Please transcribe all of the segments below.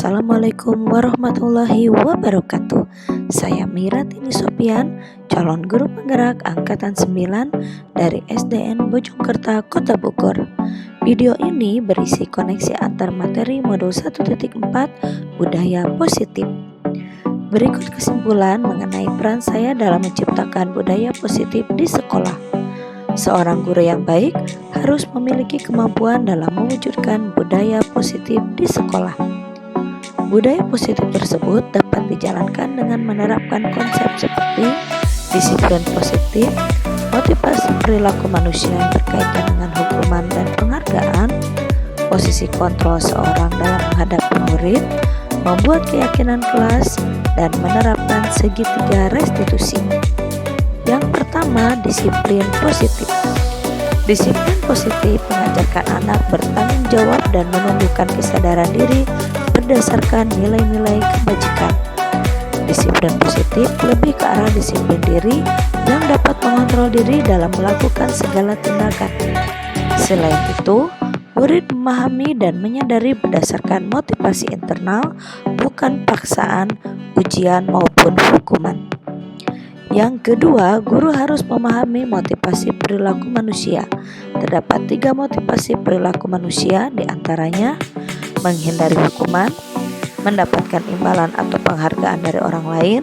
Assalamualaikum warahmatullahi wabarakatuh. Saya Miratini Sopian, calon guru penggerak angkatan 9 dari SDN Bojongkerta, Kota Bogor. Video ini berisi koneksi antar materi modul 1.4 budaya positif. Berikut kesimpulan mengenai peran saya dalam menciptakan budaya positif di sekolah. Seorang guru yang baik harus memiliki kemampuan dalam mewujudkan budaya positif di sekolah. Budaya positif tersebut dapat dijalankan dengan menerapkan konsep seperti disiplin positif, motivasi perilaku manusia yang berkaitan dengan hukuman dan penghargaan, posisi kontrol seorang dalam menghadapi murid, membuat keyakinan kelas, dan menerapkan segitiga restitusi. Yang pertama, disiplin positif. Disiplin positif mengajarkan anak bertanggung jawab dan menumbuhkan kesadaran diri berdasarkan nilai-nilai kebajikan. Disiplin positif lebih ke arah disiplin diri yang dapat mengontrol diri dalam melakukan segala tindakan. Selain itu, murid memahami dan menyadari berdasarkan motivasi internal, bukan paksaan, ujian maupun hukuman. Yang kedua, guru harus memahami motivasi perilaku manusia. Terdapat 3 motivasi perilaku manusia, diantaranya menghindari hukuman, mendapatkan imbalan atau penghargaan dari orang lain,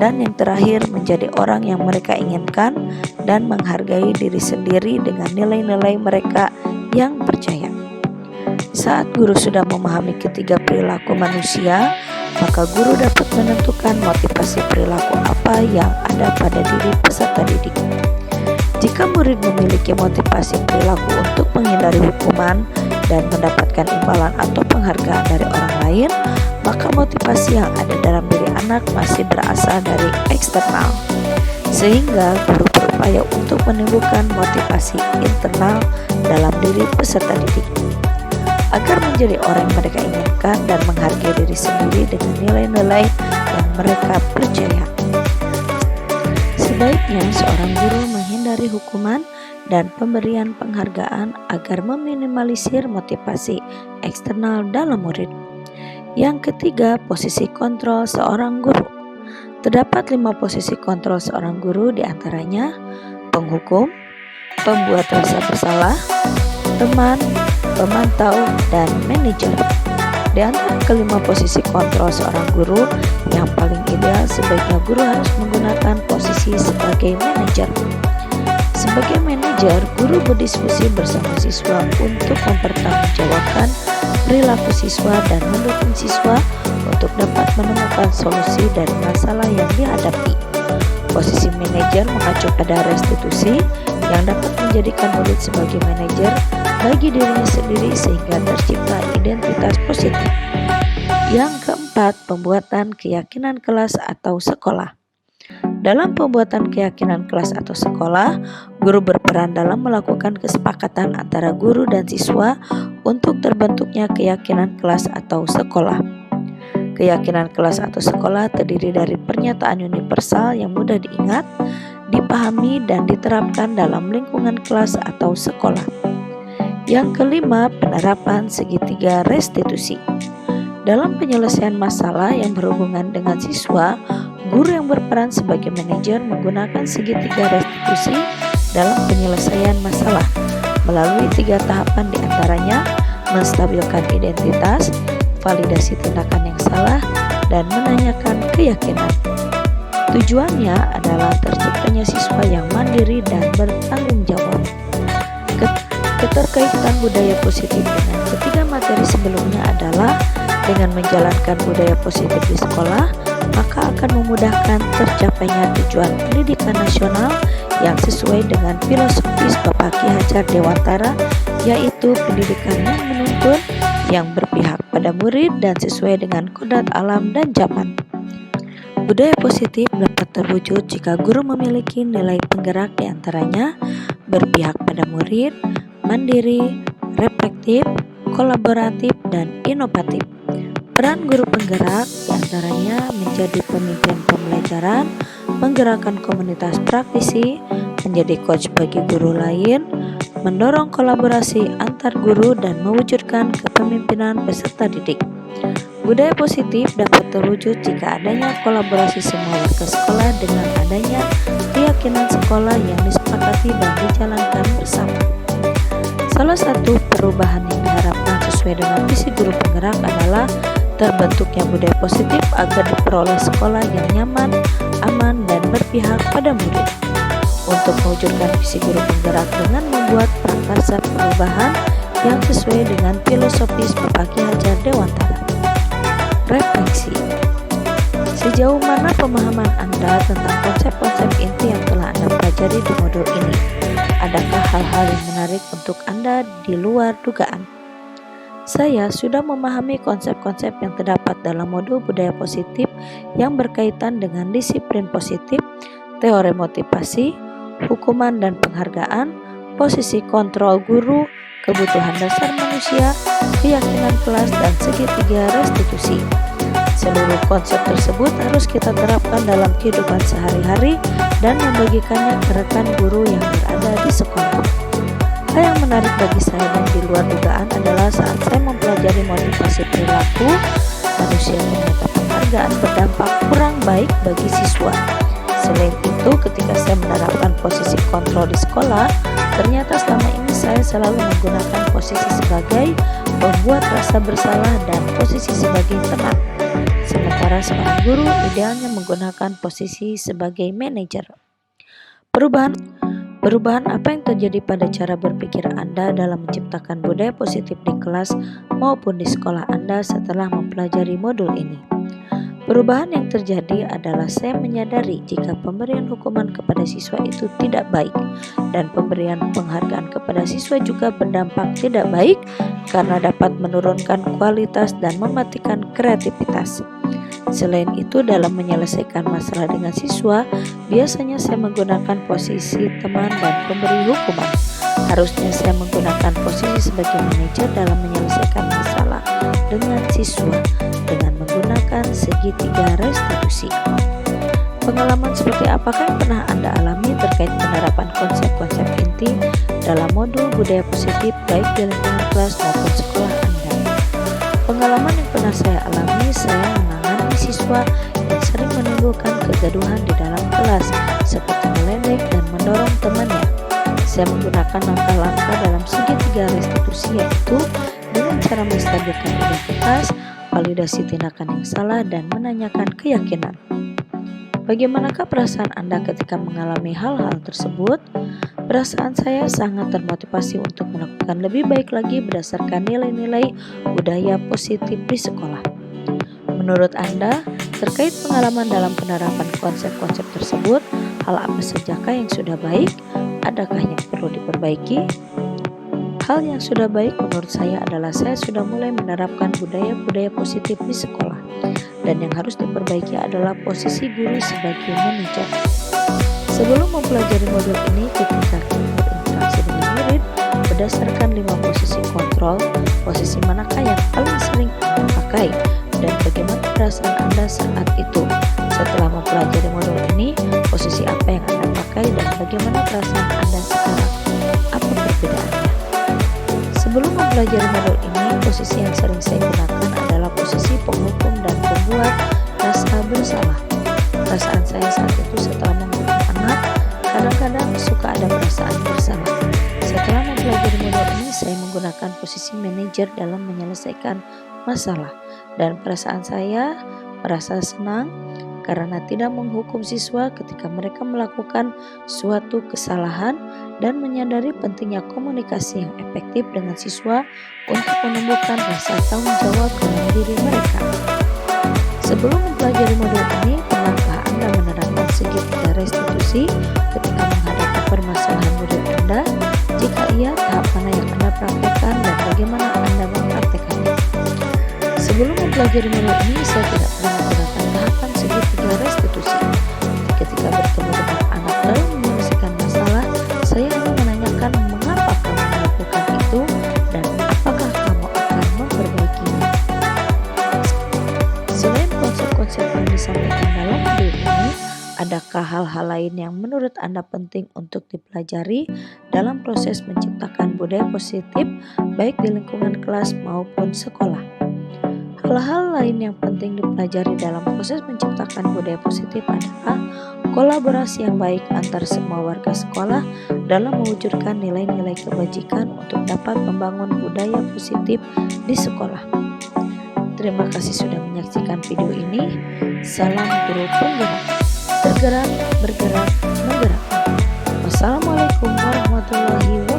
dan yang terakhir menjadi orang yang mereka inginkan dan menghargai diri sendiri dengan nilai-nilai mereka yang percaya. Saat guru sudah memahami ketiga perilaku manusia, maka guru dapat menentukan motivasi perilaku apa yang ada pada diri peserta didik. Jika murid memiliki motivasi perilaku untuk menghindari hukuman dan mendapatkan imbalan atau penghargaan dari orang lain, maka motivasi yang ada dalam diri anak masih berasal dari eksternal. Sehingga guru berupaya untuk menimbulkan motivasi internal dalam diri peserta didik, agar menjadi orang yang mereka inginkan dan menghargai diri sendiri dengan nilai-nilai yang mereka percaya. Sebaiknya seorang guru menghindari hukuman dan pemberian penghargaan agar meminimalisir motivasi eksternal dalam murid. Yang ketiga, posisi kontrol seorang guru. Terdapat 5 posisi kontrol seorang guru, diantaranya penghukum, pembuat rasa bersalah, teman, pemantau, dan manajer. Di antara kelima posisi kontrol seorang guru, yang paling ideal sebaiknya guru harus menggunakan posisi sebagai manajer. Sebagai manajer, guru berdiskusi bersama siswa untuk mempertanggungjawabkan perilaku siswa dan mendukung siswa untuk dapat menemukan solusi dari masalah yang dihadapi. Posisi manajer mengacu pada restitusi yang dapat menjadikan murid sebagai manajer bagi dirinya sendiri sehingga tercipta identitas positif. Yang keempat, pembuatan keyakinan kelas atau sekolah. Dalam pembuatan keyakinan kelas atau sekolah, guru berperan dalam melakukan kesepakatan antara guru dan siswa untuk terbentuknya keyakinan kelas atau sekolah. Keyakinan kelas atau sekolah terdiri dari pernyataan universal yang mudah diingat, dipahami, dan diterapkan dalam lingkungan kelas atau sekolah. Yang kelima, penerapan segitiga restitusi. Dalam penyelesaian masalah yang berhubungan dengan siswa, guru yang berperan sebagai manajer menggunakan segitiga restitusi dalam penyelesaian masalah melalui 3 tahapan, diantaranya menstabilkan identitas, validasi tindakan yang salah, dan menanyakan keyakinan. Tujuannya adalah terciptanya siswa yang mandiri dan bertanggung jawab. Keterkaitan budaya positif dengan ketiga materi sebelumnya adalah dengan menjalankan budaya positif di sekolah, maka akan memudahkan tercapainya tujuan pendidikan nasional yang sesuai dengan filosofis Bapak Ki Hajar Dewantara, yaitu pendidikan yang menuntun, yang berpihak pada murid dan sesuai dengan kodrat alam dan zaman. Budaya positif dapat terwujud jika guru memiliki nilai penggerak, diantaranya berpihak pada murid, mandiri, reflektif, kolaboratif, dan inovatif. Peran guru penggerak diantaranya menjadi pemimpin pembelajaran, menggerakkan komunitas praktisi, menjadi coach bagi guru lain, mendorong kolaborasi antar guru, dan mewujudkan kepemimpinan peserta didik. Budaya positif dapat terwujud jika adanya kolaborasi semua warga sekolah dengan adanya keyakinan sekolah yang disepakati dan dijalankan bersama. Salah satu perubahan yang diharapkan sesuai dengan visi guru penggerak adalah terbentuknya budaya positif agar diperoleh sekolah yang nyaman, aman, dan berpihak pada murid. Untuk mewujudkan visi guru penggerak dengan membuat prakarsa perubahan yang sesuai dengan filosofis Bapak Ki Hajar Dewantara. Refleksi. Sejauh mana pemahaman Anda tentang konsep-konsep inti yang telah Anda pelajari di modul ini? Adakah hal-hal yang menarik untuk Anda di luar dugaan? Saya sudah memahami konsep-konsep yang terdapat dalam modul budaya positif yang berkaitan dengan disiplin positif, teori motivasi, hukuman dan penghargaan, posisi kontrol guru, kebutuhan dasar manusia, keyakinan kelas, dan segitiga restitusi. Seluruh konsep tersebut harus kita terapkan dalam kehidupan sehari-hari dan membagikannya ke rekan guru yang berada di sekolah. Hal yang menarik bagi saya dan di luar dugaan adalah saat saya mempelajari motivasi perilaku, manusia ternyata penghargaan berdampak kurang baik bagi siswa. Selain itu, ketika saya menerapkan posisi kontrol di sekolah, ternyata selama ini saya selalu menggunakan posisi sebagai pembuat rasa bersalah dan posisi sebagai tenang. Sementara seorang guru idealnya menggunakan posisi sebagai manajer. Perubahan apa yang terjadi pada cara berpikir Anda dalam menciptakan budaya positif di kelas maupun di sekolah Anda setelah mempelajari modul ini? Perubahan yang terjadi adalah saya menyadari jika pemberian hukuman kepada siswa itu tidak baik dan pemberian penghargaan kepada siswa juga berdampak tidak baik karena dapat menurunkan kualitas dan mematikan kreativitas. Selain itu, dalam menyelesaikan masalah dengan siswa, biasanya saya menggunakan posisi teman dan pemberi hukuman. Harusnya saya menggunakan posisi sebagai manajer dalam menyelesaikan masalah dengan siswa dengan menggunakan segitiga restitusi. Pengalaman seperti apakah yang pernah Anda alami terkait penerapan konsep-konsep inti dalam modul budaya positif baik di lingkungan kelas maupun sekolah Anda? Pengalaman yang pernah saya alami, saya menangani siswa yang sering menimbulkan kegaduhan di dalam kelas seperti meledek dan mendorong temannya. Saya menggunakan langkah-langkah dalam segitiga restitusi, yaitu dengan cara menstabilkan identitas, validasi tindakan yang salah, dan menanyakan keyakinan. Bagaimanakah perasaan Anda ketika mengalami hal-hal tersebut? Perasaan saya sangat termotivasi untuk melakukan lebih baik lagi berdasarkan nilai-nilai budaya positif di sekolah. Menurut Anda, terkait pengalaman dalam penerapan konsep-konsep tersebut, hal apa sajakah yang sudah baik? Adakah yang perlu diperbaiki? Hal yang sudah baik menurut saya adalah saya sudah mulai menerapkan budaya-budaya positif di sekolah. Dan yang harus diperbaiki adalah posisi guru sebagai manajer. Sebelum mempelajari modul ini, ketika berinteraksi dengan murid, berdasarkan 5 posisi kontrol, posisi manakah yang paling sering Anda pakai? Dan bagaimana perasaan Anda saat itu? Setelah mempelajari modul ini, posisi apa yang Anda pakai dan bagaimana perasaan Anda sekarang? Apa perbedaannya? Sebelum mempelajari modul ini, posisi yang sering saya gunakan adalah posisi penghukum dan pembuat rasa bersalah. Perasaan saya saat itu setelah menghukum anak, kadang-kadang suka ada perasaan bersalah. Setelah mempelajari modul ini, saya menggunakan posisi manajer dalam menyelesaikan masalah. Dan perasaan saya merasa senang karena tidak menghukum siswa ketika mereka melakukan suatu kesalahan dan menyadari pentingnya komunikasi yang efektif dengan siswa untuk menumbuhkan rasa tanggung jawab dalam diri mereka. Sebelum mempelajari modul ini, pernahkah Anda menerapkan segitiga restitusi ketika menghadapi permasalahan murid Anda? Jika iya, tahap mana yang Anda praktekkan dan bagaimana Anda mempraktekannya? Sebelum mempelajari modul ini, saya tidak pernah menggunakan tahapan segitiga restitusi. Ketika bertemu dengan anak dalam menyelesaikan masalah, saya hanya menanyakan mengapa kamu melakukan itu dan apakah kamu akan memperbaikinya. Selain konsep-konsep yang disampaikan dalam modul ini, adakah hal-hal lain yang menurut Anda penting untuk dipelajari dalam proses menciptakan budaya positif baik di lingkungan kelas maupun sekolah? Hal-hal lain yang penting dipelajari dalam proses menciptakan budaya positif adalah kolaborasi yang baik antar semua warga sekolah dalam mewujudkan nilai-nilai kebajikan untuk dapat membangun budaya positif di sekolah. Terima kasih sudah menyaksikan video ini. Salam guru penggerak, tergerak, bergerak, menggerak. Wassalamualaikum warahmatullahi wabarakatuh.